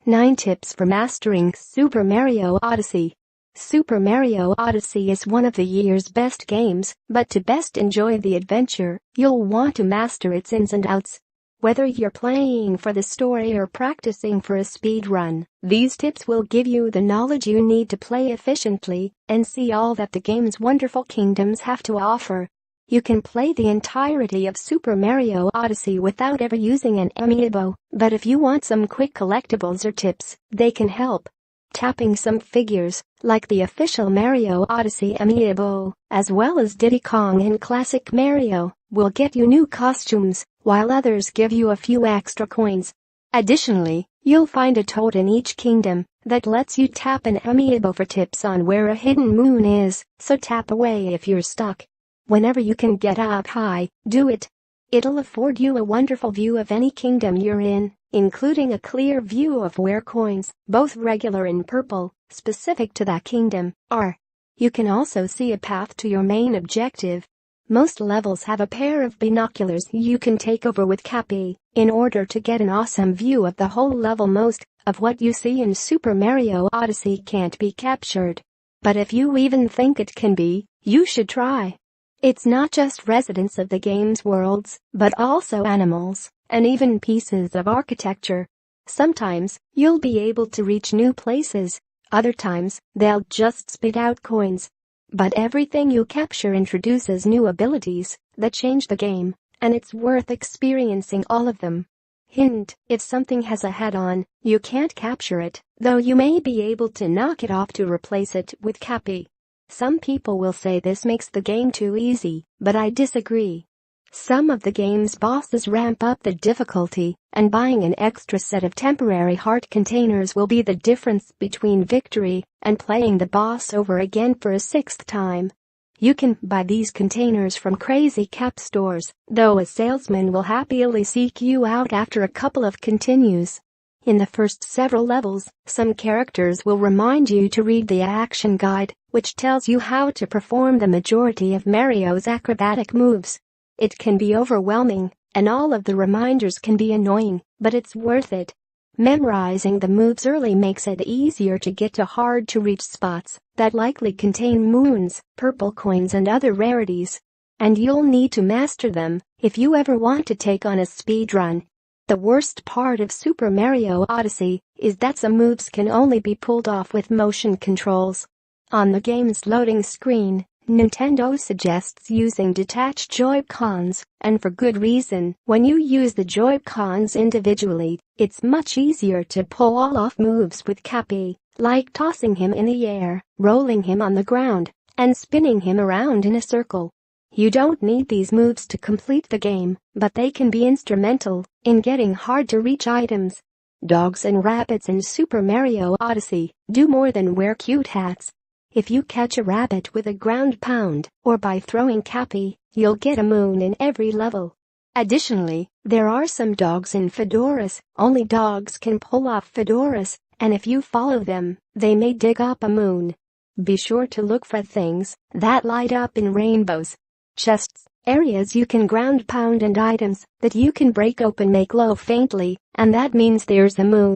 9 Tips for Mastering Super Mario Odyssey. Super Mario Odyssey is one of the year's best games, but to best enjoy the adventure, you'll want to master its ins and outs. Whether you're playing for the story or practicing for a speed run, these tips will give you the knowledge you need to play efficiently and see all that the game's wonderful kingdoms have to offer. You can play the entirety of Super Mario Odyssey without ever using an amiibo, but if you want some quick collectibles or tips, they can help. Tapping some figures, like the official Mario Odyssey amiibo, as well as Diddy Kong and Classic Mario, will get you new costumes, while others give you a few extra coins. Additionally, you'll find a toad in each kingdom that lets you tap an amiibo for tips on where a hidden moon is, so tap away if you're stuck. Whenever you can get up high, do it. It'll afford you a wonderful view of any kingdom you're in, including a clear view of where coins, both regular and purple, specific to that kingdom, are. You can also see a path to your main objective. Most levels have a pair of binoculars you can take over with Cappy in order to get an awesome view of the whole level. Most of what you see in Super Mario Odyssey can't be captured. But if you even think it can be, you should try. It's not just residents of the game's worlds, but also animals, and even pieces of architecture. Sometimes, you'll be able to reach new places. Other times, they'll just spit out coins. But everything you capture introduces new abilities that change the game, and it's worth experiencing all of them. Hint: if something has a head-on, you can't capture it, though you may be able to knock it off to replace it with Cappy. Some people will say this makes the game too easy, but I disagree. Some of the game's bosses ramp up the difficulty, and buying an extra set of temporary heart containers will be the difference between victory and playing the boss over again for a 6th time. You can buy these containers from crazy cap stores, though a salesman will happily seek you out after a couple of continues. In the first several levels, some characters will remind you to read the action guide, which tells you how to perform the majority of Mario's acrobatic moves. It can be overwhelming, and all of the reminders can be annoying, but it's worth it. Memorizing the moves early makes it easier to get to hard-to-reach spots that likely contain moons, purple coins and other rarities. And you'll need to master them if you ever want to take on a speedrun. The worst part of Super Mario Odyssey is that some moves can only be pulled off with motion controls. On the game's loading screen, Nintendo suggests using detached Joy-Cons, and for good reason. When you use the Joy-Cons individually, it's much easier to pull off moves with Cappy, like tossing him in the air, rolling him on the ground, and spinning him around in a circle. You don't need these moves to complete the game, but they can be instrumental in getting hard-to-reach items. Dogs and rabbits in Super Mario Odyssey do more than wear cute hats. If you catch a rabbit with a ground pound, or by throwing Cappy, you'll get a moon in every level. Additionally, there are some dogs in fedoras. Only dogs can pull off fedoras, and if you follow them, they may dig up a moon. Be sure to look for things that light up in rainbows. Chests, areas you can ground pound, and items that you can break open may glow faintly, and that means there's a moon.